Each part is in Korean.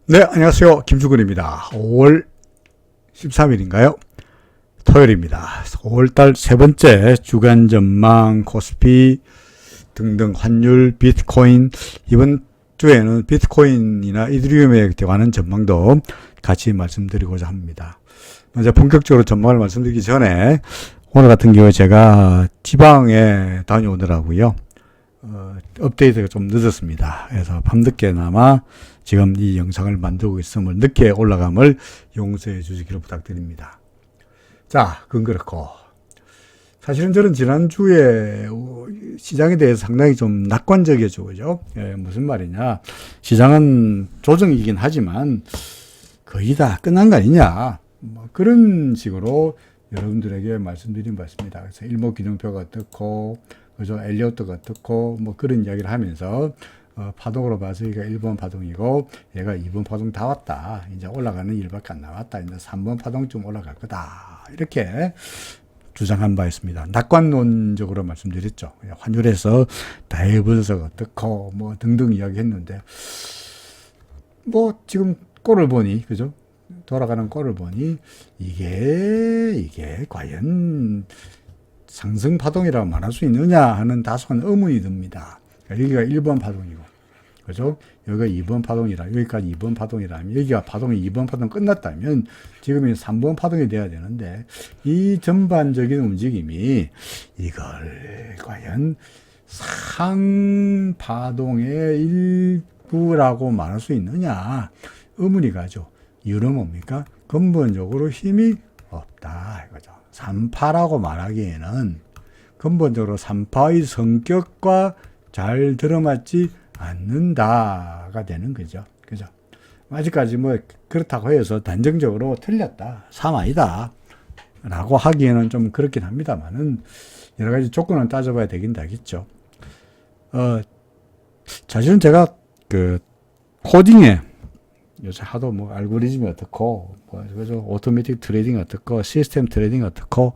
네, 안녕하세요. 김주근입니다. 5월 13일인가요? 토요일입니다. 5월달 세 번째 주간 전망, 코스피 등등 환율, 비트코인. 이번 주에는 비트코인이나 이더리움에 관한 전망도 같이 말씀드리고자 합니다. 먼저 본격적으로 전망을 말씀드리기 전에 오늘 같은 경우에 제가 지방에 다녀오더라고요. 업데이트가 좀 늦었습니다. 그래서 밤늦게나마 지금 이 영상을 만들고 있음을 늦게 올라감을 용서해 주시기를 부탁드립니다. 자, 그건 그렇고 사실은 저는 지난주에 시장에 대해서 상당히 좀 낙관적이었죠. 그죠? 무슨 말이냐. 시장은 조정이긴 하지만 거의 다 끝난 거 아니냐. 뭐 그런 식으로 여러분들에게 말씀드린 바 있습니다. 그래서 일목균형표가 어떻고 그죠? 엘리어트가 어떻고 뭐 그런 이야기를 하면서 파동으로 봐서 얘가 1번 파동이고 얘가 2번 파동 다 왔다. 이제 올라가는 일밖에 안 남았다. 이제 3번 파동쯤 올라갈 거다. 이렇게 주장한 바 있습니다. 낙관론적으로 말씀드렸죠. 환율에서 다이버스가 어떻고 뭐 등등 이야기했는데 뭐 지금 꼴을 보니 그죠? 돌아가는 꼴을 보니 이게 과연 상승 파동이라고 말할 수 있느냐 하는 다소한 의문이 듭니다. 여기가 1번 파동이고, 그죠? 여기가 2번 파동이라, 여기까지 2번 파동이라면, 여기가 파동이 2번 파동 끝났다면, 지금이 3번 파동이 돼야 되는데, 이 전반적인 움직임이 이걸 과연 상파동의 일부라고 말할 수 있느냐, 의문이 가죠. 이유는 뭡니까? 근본적으로 힘이 없다, 이거죠. 3파라고 말하기에는 근본적으로 3파의 성격과 잘 들어맞지 않는다가 되는 거죠. 그죠? 아직까지 뭐 그렇다고 해서 단정적으로 틀렸다, 3 아니다 라고 하기에는 좀 그렇긴 합니다만은 여러 가지 조건을 따져봐야 되긴 하겠죠. 사실은 제가 그 코딩에 요새 하도 뭐 알고리즘이 어떻고, 뭐, 그죠? 오토매틱 트레이딩 어떻고, 시스템 트레이딩 어떻고,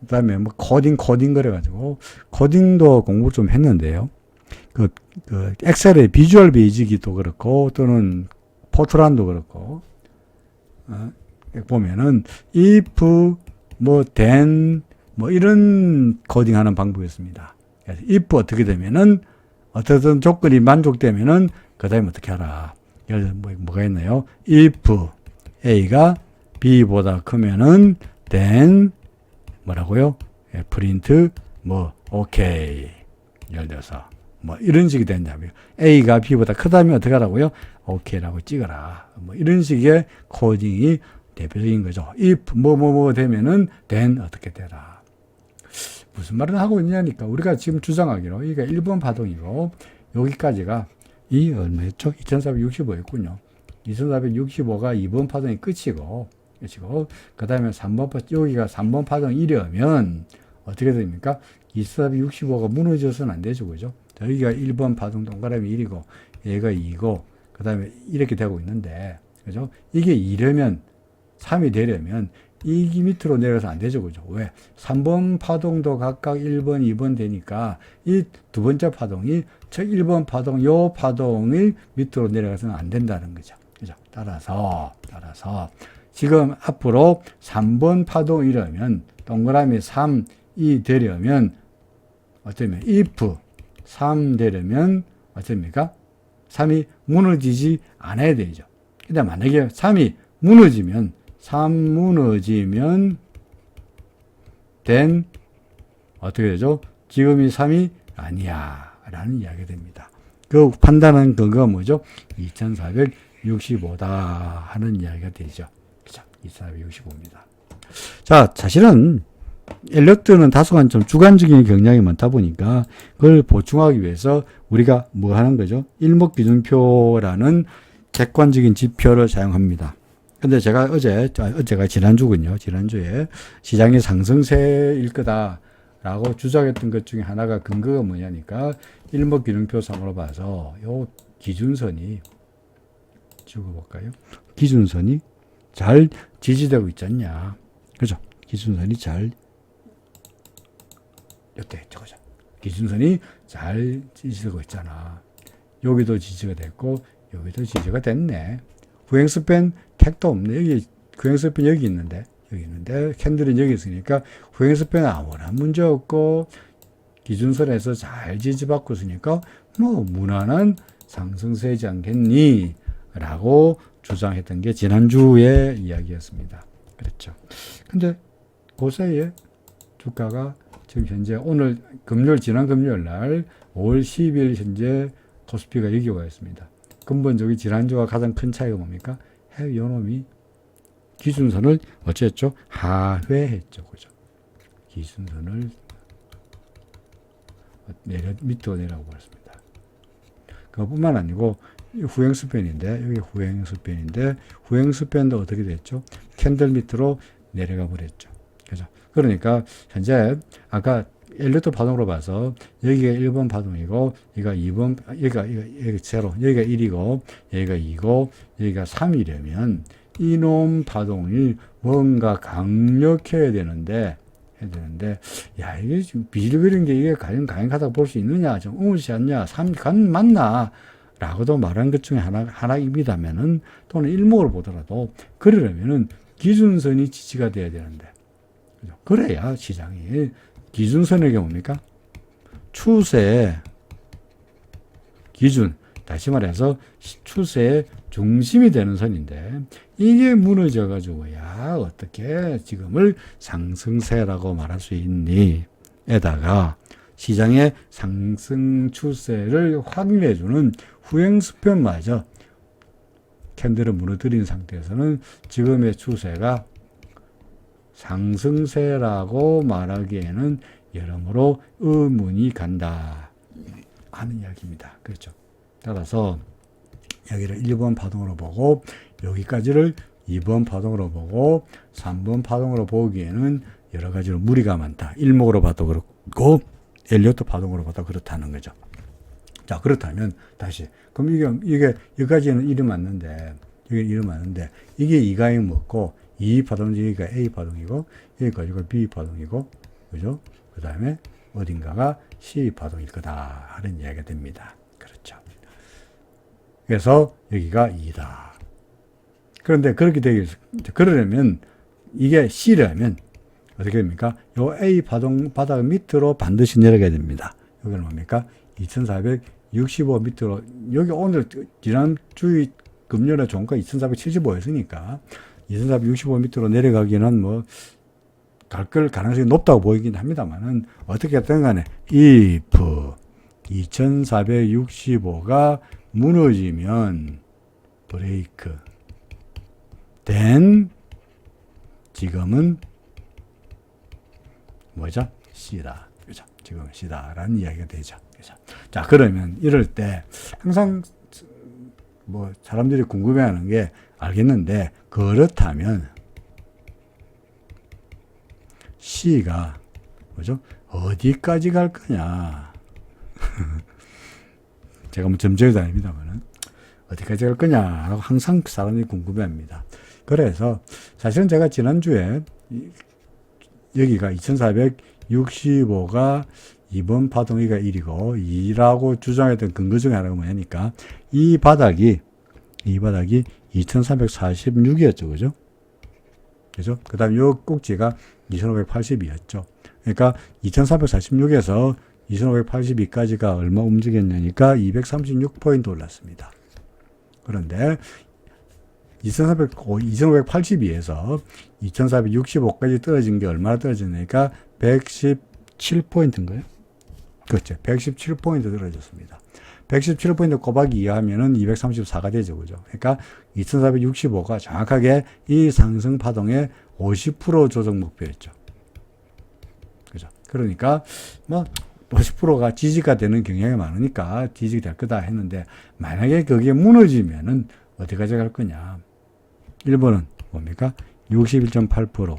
그 다음에 뭐 코딩 그래가지고, 코딩도 공부 좀 했는데요. 그 엑셀의 비주얼 베이직도 그렇고, 또는 포트란도 그렇고, 보면은, if, 뭐, then, 뭐, 이런 코딩 하는 방법이 있습니다. 그래서 if 어떻게 되면은, 어떤 조건이 만족되면은, 그 다음에 어떻게 하라. 뭐가 있나요? if a가 b보다 크면은 then 뭐라고요? print 뭐 OK. 예를 들어서 뭐 이런 식이 된다면 a가 b보다 크다면 어떻게 하라고요? OK라고 찍어라. 뭐 이런 식의 코딩이 대표적인 거죠. if 뭐 되면은 then 어떻게 되라. 무슨 말을 하고 있냐니까 우리가 지금 주장하기로 이게 1번 파동이고 여기까지가 이 얼마였죠? 2465였군요. 2465가 2번 파동이 끝이고, 그 다음에 3번 여기가 3번 파동이려면, 어떻게 됩니까? 2465가 무너져서는 안 되죠, 그죠? 여기가 1번 파동 동그라미 1이고, 얘가 2고, 그 다음에 이렇게 되고 있는데, 그죠? 이게 2려면, 3이 되려면, 이 밑으로 내려서 안 되죠, 그죠? 왜? 3번 파동도 각각 1번, 2번 되니까 이 두 번째 파동이 저 1번 파동, 요 파동이 밑으로 내려가서는 안 된다는 거죠. 그죠? 따라서 지금 앞으로 3번 파동이려면 동그라미 3이 되려면 어쩌면 if 3 되려면 어쩝니까? 3이 무너지지 않아야 되죠. 근데 만약에 3이 무너지면 3 무너지면 then 어떻게 되죠? 지금이 3이 아니야 라는 이야기가 됩니다. 그 판단한 근거가 뭐죠? 2465다 하는 이야기가 되죠. 그죠? 2465입니다. 자, 사실은 엘리어트는 다소간 좀 주관적인 경향이 많다 보니까 그걸 보충하기 위해서 우리가 뭐 하는 거죠? 일목기준표라는 객관적인 지표를 사용합니다. 근데 제가 어제가 지난주군요. 지난주에 시장의 상승세일 거다라고 주장했던 것 중에 하나가 근거가 뭐냐니까 일목균형표상으로 봐서 요 기준선이 적어볼까요? 기준선이 잘 지지되고 있지 않냐. 그죠? 기준선이 잘 이때 저거죠. 기준선이 잘 지지되고 있잖아. 여기도 지지가 됐고 여기도 지지가 됐네. 후행스팬 택도 없네. 여기 후행스팬 여기 있는데 캔들은 여기 있으니까 후행스팬 아무런 문제 없고 기준선에서 잘 지지받고 있으니까 뭐 무난한 상승세지 않겠니? 라고 주장했던 게 지난주의 이야기였습니다. 그랬죠. 근데 그 사이에 주가가 지금 현재 오늘 지난 금요일 날 5월 10일 현재 코스피가 여기 와 있습니다. 근본적인 지난주와 가장 큰 차이가 뭡니까? 요놈이 기준선을 어쨌죠? 하회했죠. 그죠? 기준선을 밑으로 내려오고 있습니다. 그것뿐만 아니고 후행스팬인데 여기 후행스팬도 어떻게 됐죠? 캔들 밑으로 내려가 버렸죠. 그죠? 그러니까 현재 아까 엘리트 파동으로 봐서 여기가 1번 파동이고 여기가 2번 여기가 0 여기가 1이고 여기가 2고 여기가 3이려면 이놈 파동이 뭔가 강력해야 되는데 야 이게 지금 비실거리는 게 이게 과연 강력하다고 볼 수 있느냐 좀 의무지 않냐 3간 맞나 라고도 말한 것 중에 하나입니다면은 또는 일목으로 보더라도 그러려면은 기준선이 지지가 돼야 되는데 그래야 시장이 기준선에게 뭡니까? 추세 기준 다시 말해서 추세의 중심이 되는 선인데 이게 무너져 가지고 야 어떻게 지금을 상승세라고 말할 수 있니? 에다가 시장의 상승 추세를 확인해주는 후행스팬마저 캔들을 무너뜨린 상태에서는 지금의 추세가 상승세라고 말하기에는 여러모로 의문이 간다 하는 이야기입니다. 그렇죠. 따라서 여기를 1번 파동으로 보고 여기까지를 2번 파동으로 보고 3번 파동으로 보기에는 여러 가지로 무리가 많다. 일목으로 봐도 그렇고 엘리어트 파동으로 봐도 그렇다는 거죠. 자, 그렇다면 다시 그럼 이게 여기까지는 1이 맞는데 여기 1이 맞는데 이게 2가 뭐고 이 파동 여기가 A 파동이고 여기까지가 B 파동이고 그죠? 그 다음에 어딘가가 C 파동일 거다 하는 이야기가 됩니다. 그렇죠. 그래서 여기가 2다. 그런데 그렇게 그러려면 이게 C라면 어떻게 됩니까? 요 A 바닥 밑으로 반드시 내려가야 됩니다. 여기는 뭡니까? 2465 밑으로 여기 오늘 지난주 금요일에 종가 2475였으니까 2465 밑으로 내려가기는 뭐 갈 가능성이 높다고 보이긴 합니다만은 어떻게 됐든 간에 if 2465가 무너지면 브레이크 then 지금은 뭐죠? C다. 그죠? 지금 C다라는 이야기가 되죠. 그죠? 자, 그러면 이럴 때 항상 뭐 사람들이 궁금해하는 게 알겠는데 그렇다면 C가 뭐죠? 어디까지 갈 거냐? 제가 뭐 점쟁이도 아닙니다만은 어디까지 갈 거냐라고 항상 사람들이 궁금해합니다. 그래서 사실은 제가 지난주에 여기가 2465가 2번 파동이가 1이고 2라고 주장했던 근거 중에 하나가 뭐냐니까 이 바닥이 2346이었죠. 그죠? 그죠? 그 다음 요 꼭지가 2580이었죠. 그러니까 2446에서 2582까지가 얼마 움직였냐니까 236포인트 올랐습니다. 그런데 2582에서 2465까지 떨어진 게 얼마나 떨어졌냐니까 117포인트인가요? 그렇죠. 117포인트 떨어졌습니다. 117포인트 곱하기 2 하면은 234가 되죠. 그죠? 그러니까 2465가 정확하게 이 상승 파동의 50% 조정 목표였죠. 그죠? 그러니까 뭐 50%가 지지가 되는 경향이 많으니까 지지가 될 거다 했는데 만약에 그게 무너지면은 어디까지 갈 거냐? 1번은 뭡니까? 61.8%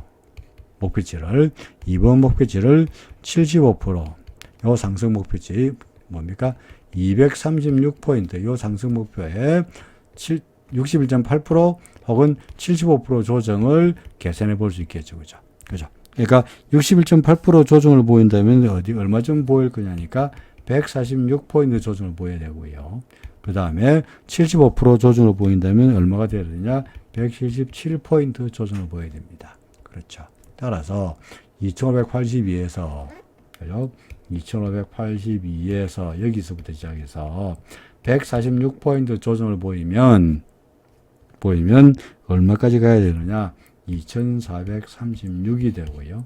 목표치를 2번 목표치를 75% 요 상승 목표치 뭡니까? 236포인트 요 상승 목표에 61.8% 혹은 75% 조정을 계산해 볼 수 있겠죠. 그죠? 그죠? 그러니까 61.8% 조정을 보인다면 얼마쯤 보일 거냐니까 146포인트 조정을 보여야 되고요. 그 다음에 75% 조정을 보인다면 얼마가 되어야 되냐? 177포인트 조정을 보여야 됩니다. 그렇죠. 따라서 2582에서, 그죠? 2582에서 여기서부터 시작해서 146포인트 조정을 보이면 얼마까지 가야 되느냐? 2436이 되고요.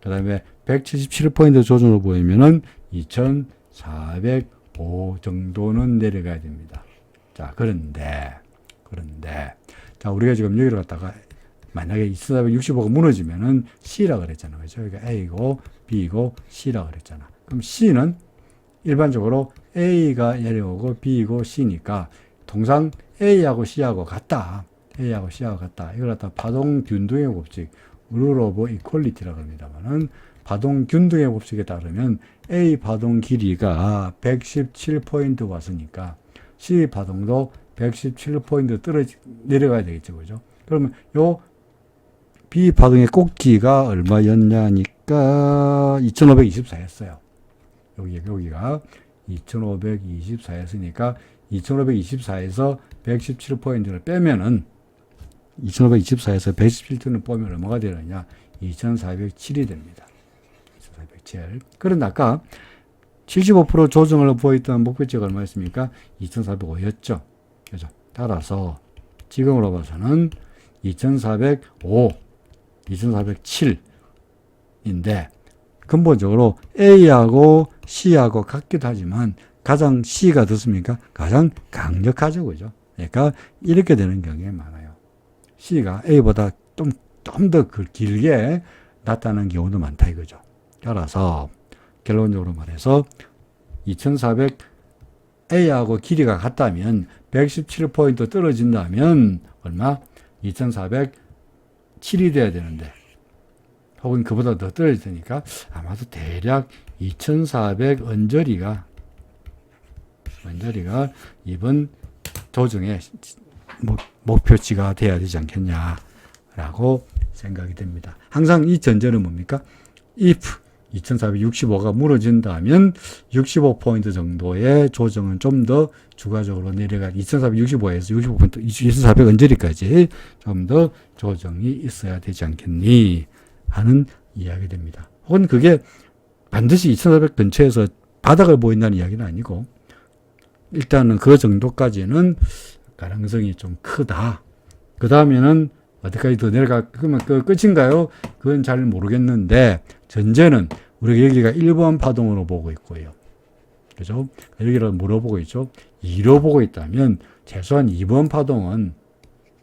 그 다음에 177포인트 조정을 보이면은 2405 정도는 내려가야 됩니다. 자, 그런데, 자, 우리가 지금 여기를 갖다가 만약에 2465가 무너지면은 C라 그랬잖아요. 그죠? 그러니까 A고, B고, C라 그랬잖아. 그럼 C는 일반적으로 A가 내려오고 B고 C니까 통상 A하고 C하고 같다. A하고 C하고 같다. 이걸 갖다 파동 균등의 법칙, 룰 오브 이퀄리티라고 합니다만은, 파동 균등의 법칙에 따르면 A 파동 길이가 117포인트 왔으니까 C 파동도 117포인트 내려가야 되겠죠. 그죠? 그러면 요 B 파동의 꼭지가 얼마였냐니까 2524였어요. 여기가 2524였으니까 2524에서 117포인트를 빼면은 2524에서 117을 빼면 얼마가 되느냐? 2407이 됩니다. 2407. 그런데 아까 75% 조정을 보였던 목표치가 얼마였습니까? 2405였죠. 그죠? 따라서 지금으로 봐서는 2405, 2407인데 근본적으로 A하고 C하고 같기도 하지만 가장 C가 더 가장 강력하죠. 그죠? 그러니까 이렇게 되는 경우가 많아요. C가 A보다 좀 더 길게 나타나는 경우도 많다 이거죠. 따라서 결론적으로 말해서 2400 A하고 길이가 같다면 117포인트 떨어진다면 얼마? 2407이 돼야 되는데 혹은 그보다 더 떨어질 테니까 아마도 대략 2400 언저리가 이번 조정의 목표치가 돼야 되지 않겠냐라고 생각이 됩니다. 항상 이 전제는 뭡니까? if 2465가 무너진다면 65포인트 정도의 조정은 좀 더 추가적으로 내려가 2465에서 65포인트, 2400 언저리까지 좀 더 조정이 있어야 되지 않겠니 하는 이야기 됩니다. 혹은 그게 반드시 2400 근처에서 바닥을 보인다는 이야기는 아니고 일단은 그 정도까지는 가능성이 좀 크다. 그 다음에는 어디까지 더 그러면 그 끝인가요? 그건 잘 모르겠는데, 전제는 우리가 여기가 1번 파동으로 보고 있고요. 그죠? 여기를 물어보고 있죠? 2로 보고 있다면, 최소한 2번 파동은,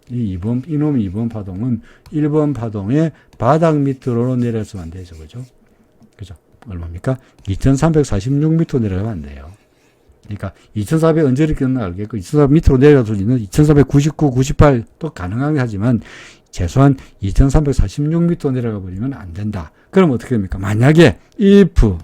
이놈 2번 파동은 1번 파동의 바닥 밑으로 내려서면 안 되죠. 그죠? 그죠? 얼마입니까? 2346m 내려가면 안 돼요. 그러니까 2400 언저리 끝나 알겠고 2400 밑으로 내려가서 있는 2499, 98도 가능하긴 하지만 최소한 2346m 내려가 버리면 안 된다. 그럼 어떻게 됩니까? 만약에 if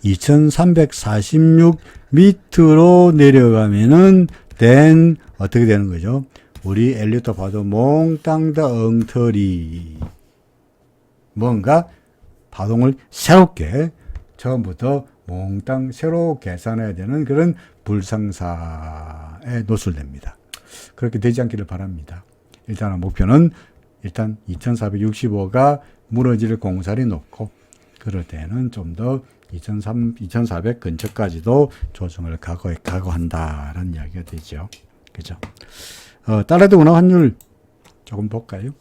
2346m로 내려가면은 then 어떻게 되는 거죠? 우리 엘리베이터 봐도 몽땅 다 엉터리. 뭔가 파동을 새롭게 처음부터 몽땅 새로 계산해야 되는 그런 불상사에 노출됩니다. 그렇게 되지 않기를 바랍니다. 일단은 목표는 일단 2465가 무너질 공살이 높고 그럴 때는 좀 더 2400 근처까지도 조정을 각오한다라는 이야기가 되죠. 그죠? 달러대 원화 환율 조금 볼까요?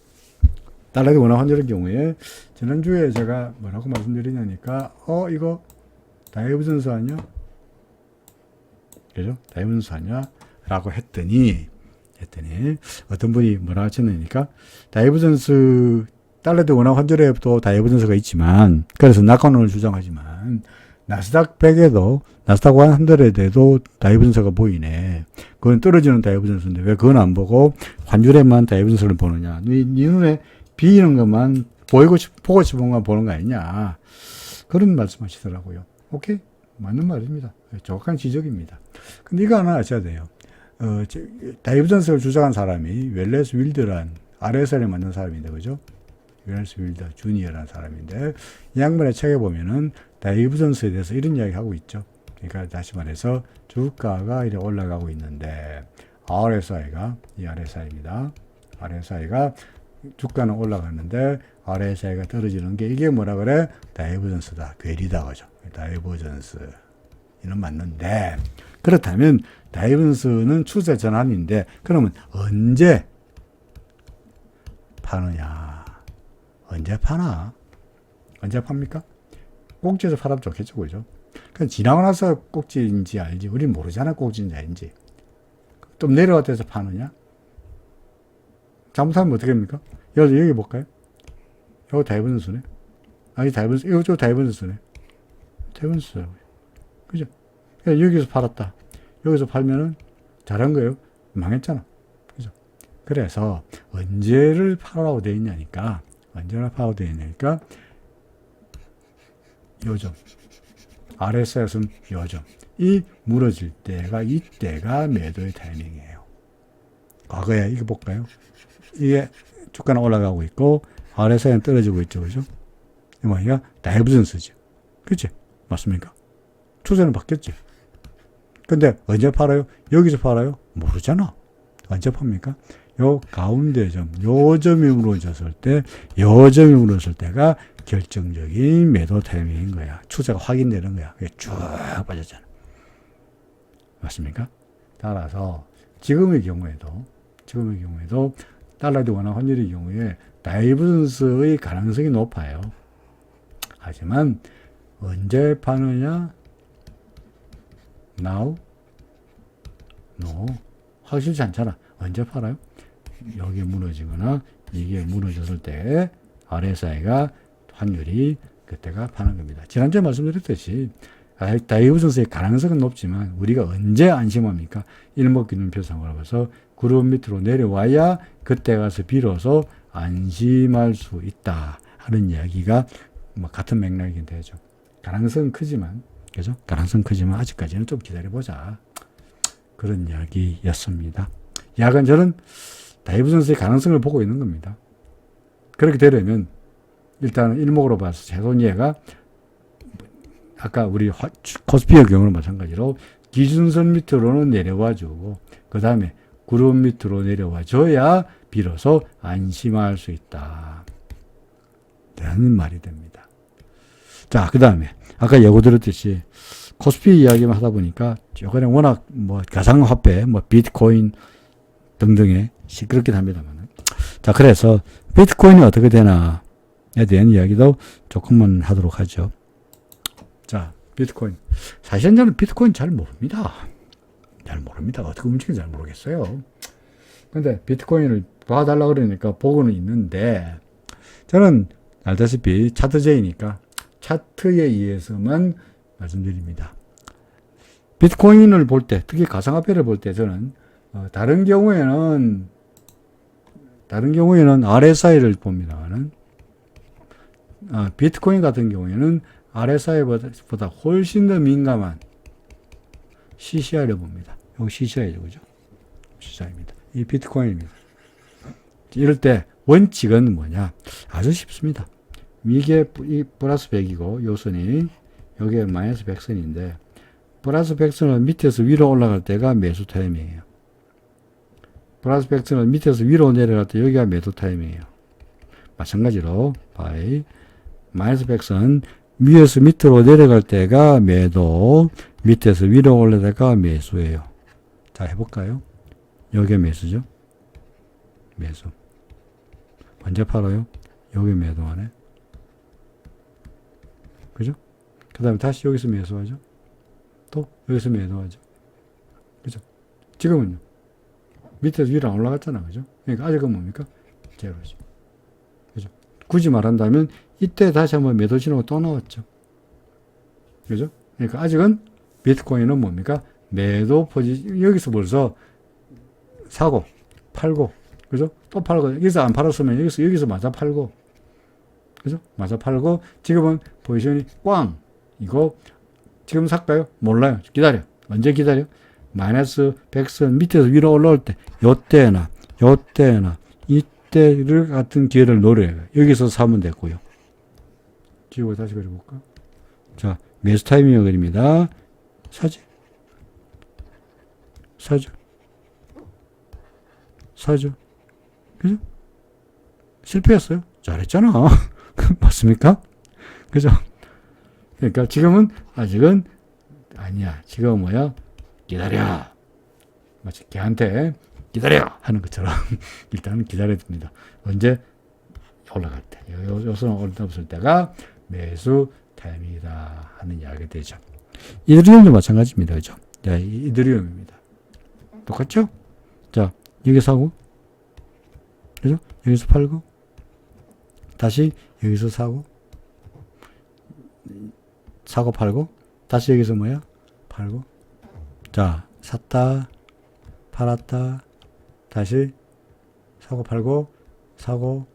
달러대 원화 환율의 경우에 지난주에 제가 뭐라고 말씀드리냐니까 이거 다이버전스 아니야? 그죠? 다이버전스 아니야? 라고 했더니 어떤 분이 뭐라 하셨느니까 다이버전스 달러대 원화 환율에도 다이버전스가 있지만 그래서 낙관론을 주장하지만 나스닥 100에도 나스닥 100에도 다이버전스가 보이네. 그건 떨어지는 다이버전스인데 왜 그건 안 보고 환율에만 다이버전스를 보느냐? 네 눈에 비이는 것만 보고 싶은 것만 보는 거 아니냐? 그런 말씀하시더라고요. 오케이, 맞는 말입니다. 정확한 지적입니다. 근데 이거 하나 아셔야 돼요. 다이버전스를 주장한 사람이 웰레스 윌드란 RSL에 만든 사람인데, 그죠? 웰레스 윌드 주니어라는 사람인데, 이 양반의 책에 보면은 다이버전스에 대해서 이런 이야기 하고 있죠. 그러니까 다시 말해서 주가가 이렇게 올라가고 있는데 RSI가 이 RSI입니다. RSI가 주가는 올라가는데 RSI가 떨어지는 게 이게 뭐라 그래? 다이버전스다. 괴리다 그죠? 다이버전스. 이는 맞는데 그렇다면 다이버전스는 추세 전환인데 그러면 언제 파느냐? 언제 파나? 언제 팝니까? 꼭지에서 팔아도 좋겠죠, 그죠? 그냥 지나고 나서 꼭지인지 알지. 우린 모르잖아, 꼭지인지 아닌지. 좀 내려왔다 서 파느냐? 잘못하면 어떻게 합니까? 여기 볼까요? 이거 다이버전스네. 아니, 다이버전스, 이거 저 다이버전스네. 다이버전스라고요. 그죠? 여기서 팔았다. 여기서 팔면은 잘한 거예요. 망했잖아. 그죠? 그래서 언제를 팔아라고 되어 있냐니까, 언제나 팔아라고 되어 있냐니까, 요점. RSI에서는 요점. 이 무너질 때가, 이때가 매도의 타이밍이에요. 과거에 이거 볼까요? 이게 주가는 올라가고 있고, RSI는 떨어지고 있죠. 그죠? 이 뭐야? 다이버전스죠. 그치? 맞습니까? 추세는 바뀌었지. 근데 언제 팔아요? 여기서 팔아요? 모르잖아. 언제 팝니까? 요 가운데 점, 요 점이 무너졌을 때, 요 점이 무너졌을 때가 결정적인 매도 타이밍인 거야. 추세가 확인되는 거야. 그게 쭉 빠졌잖아. 맞습니까? 따라서 지금의 경우에도 달러에 원화 환율의 경우에 다이버전스의 가능성이 높아요. 하지만 언제 파느냐? Now? No. 확실치 않잖아. 언제 팔아요? 여기 무너지거나 이게 무너졌을 때 RSI가 환율이 그때가 파는 겁니다. 지난주에 말씀드렸듯이 다이버전스의 가능성은 높지만 우리가 언제 안심합니까? 일목균형표상으로 봐서 그룹 밑으로 내려와야 그때 가서 비로소 안심할 수 있다 하는 이야기가 뭐 같은 맥락이긴 되죠. 가능성은 크지만, 그죠? 가능성은 크지만 아직까지는 좀 기다려보자. 그런 이야기였습니다. 약간 저는 다이버전스의 가능성을 보고 있는 겁니다. 그렇게 되려면 일단은 일목으로 봐서 최소한 얘가 아까 우리 코스피의 경우는 마찬가지로 기준선 밑으로는 내려와주고 그 다음에 그룹 밑으로 내려와줘야 비로소 안심할 수 있다 라는 말이 됩니다. 자, 그 다음에 아까 예고 들었듯이 코스피 이야기만 하다 보니까 요번에 워낙 뭐 가상화폐, 뭐 비트코인 등등에 시끄럽긴 합니다만. 자, 그래서 비트코인이 어떻게 되나에 대한 이야기도 조금만 하도록 하죠. 자, 비트코인. 사실은 저는 비트코인 잘 모릅니다. 어떻게 움직이는지 잘 모르겠어요. 근데 비트코인을 봐달라 그러니까 보고는 있는데 저는 알다시피 차트제이니까 차트에 의해서만 말씀드립니다. 비트코인을 볼 때, 특히 가상화폐를 볼 때 저는 다른 경우에는 RSI를 봅니다만은 비트코인 같은 경우에는 RSI보다 훨씬 더 민감한 CCI를 봅니다. 여기 CCI죠, 그죠? CCI입니다. 이 비트코인입니다. 이럴 때 원칙은 뭐냐? 아주 쉽습니다. 이게 플러스 100이고 요선이 여기에 마이너스 100선인데 플러스 100선은 밑에서 위로 올라갈 때가 매수 타이밍이에요. 플러스 100선은 밑에서 위로 내려갈 때 여기가 매도 타이밍이에요. 마찬가지로 마이너스 100선 위에서 밑으로 내려갈 때가 매도, 밑에서 위로 올라갈 때가 매수예요. 자, 해볼까요? 여기가 매수죠? 매수. 언제 팔아요? 여기 매도하네. 그죠? 그 다음에 다시 여기서 매수하죠? 또 여기서 매도하죠? 그죠? 지금은요? 밑에서 위로 안 올라갔잖아. 그죠? 그러니까 아직은 뭡니까? 제로죠. 그죠? 굳이 말한다면 이때 다시 한번 매도 신호가 또 나왔죠. 그죠? 그러니까 아직은 비트코인은 뭡니까? 매도 여기서 벌써 사고, 팔고, 그죠? 또 팔고, 여기서 안 팔았으면 여기서 맞아 팔고, 그죠? 맞아 팔고, 지금은 포지션이 꽝! 이거, 지금 살까요? 몰라요. 기다려. 언제 기다려? 마이너스 100선 밑에서 위로 올라올 때, 요때나, 이때를 같은 기회를 노려요. 여기서 사면 됐고요. 지우고 다시 그려볼까? 자, 매수 타이밍을 그립니다. 사지? 사죠. 사죠. 그죠? 실패했어요. 잘했잖아. 맞습니까? 그죠? 그러니까 지금은 아직은 아니야. 지금은 뭐야? 기다려. 마치 걔한테 기다려 하는 것처럼 일단은 기다려야 됩니다. 언제? 올라갈 때. 요소는 올라갔을 때가 매수 타이밍이다 하는 이야기가 되죠. 이더리움도 마찬가지입니다. 그죠? 자, 이더리움입니다. 똑같죠? 자, 여기 사고, 그죠? 여기서 팔고, 다시 여기서 사고, 사고 팔고, 다시 여기서 뭐야? 팔고. 자, 샀다, 팔았다, 다시 사고 팔고, 사고,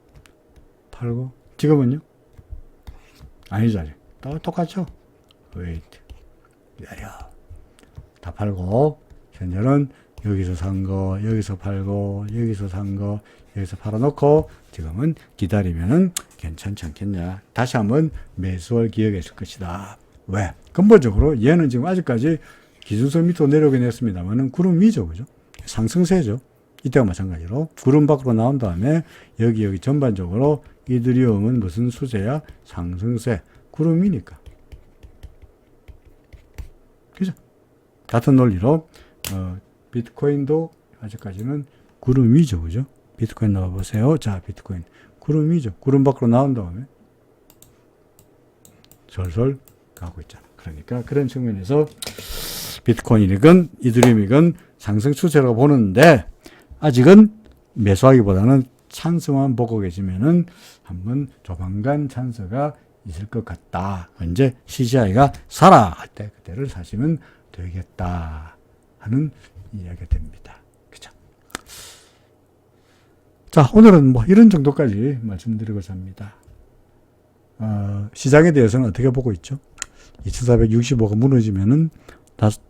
팔고. 지금은요? 아니죠, 아직. 똑같죠? 웨이트. 기다려. 다 팔고, 현재는 여기서 산 거, 여기서 팔고, 여기서 산 거, 여기서 팔아놓고, 지금은 기다리면은 괜찮지 않겠냐. 다시 한번 매수할 기회가 있을 것이다. 왜? 근본적으로 얘는 지금 아직까지 기준선 밑으로 내려오긴 했습니다만은 구름 위죠, 그죠? 상승세죠. 이때가 마찬가지로 구름 밖으로 나온 다음에 여기 전반적으로 이더리움은 무슨 수세야? 상승세. 구름 위니까. 그죠? 같은 논리로 비트코인도 아직까지는 구름 위죠, 그죠? 비트코인 나와보세요. 자, 비트코인 구름 위죠. 구름 밖으로 나온 다음에 솔솔 가고 있잖아. 그러니까 그런 측면에서 비트코인이건 이더리움이건 상승 추세라고 보는데 아직은 매수하기보다는 찬스만 보고 계시면은 한번 조만간 찬스가 있을 것 같다. 언제 CGI가 사라 할 때 그때를 사시면 되겠다 하는 이야기가 됩니다. 그죠? 자, 오늘은 뭐 이런 정도까지 말씀드리고자 합니다. 시장에 대해서는 어떻게 보고 있죠? 2465가 무너지면은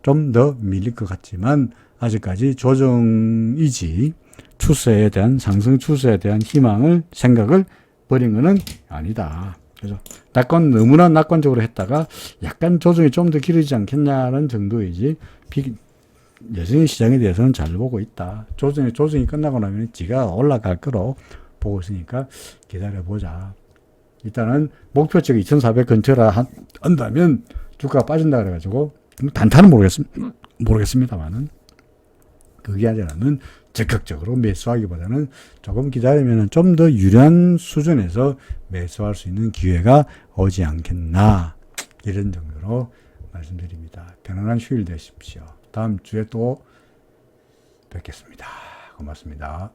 좀 더 밀릴 것 같지만 아직까지 조정이지 추세에 대한 상승 추세에 대한 희망을 생각을 버린 것은 아니다. 그래서 너무나 낙관적으로 했다가 약간 조정이 좀 더 길어지지 않겠냐는 정도이지 여전히 시장에 대해서는 잘 보고 있다. 조정이 끝나고 나면 지가 올라갈 거로 보고 있으니까 기다려보자. 일단은 목표치가 2400 근처라 한다면 주가가 빠진다 그래가지고 단타는 모르겠습니다만은 그게 아니라면 적극적으로 매수하기보다는 조금 기다리면 좀 더 유리한 수준에서 매수할 수 있는 기회가 오지 않겠나 이런 정도로 말씀드립니다. 편안한 휴일 되십시오. 다음 주에 또 뵙겠습니다. 고맙습니다.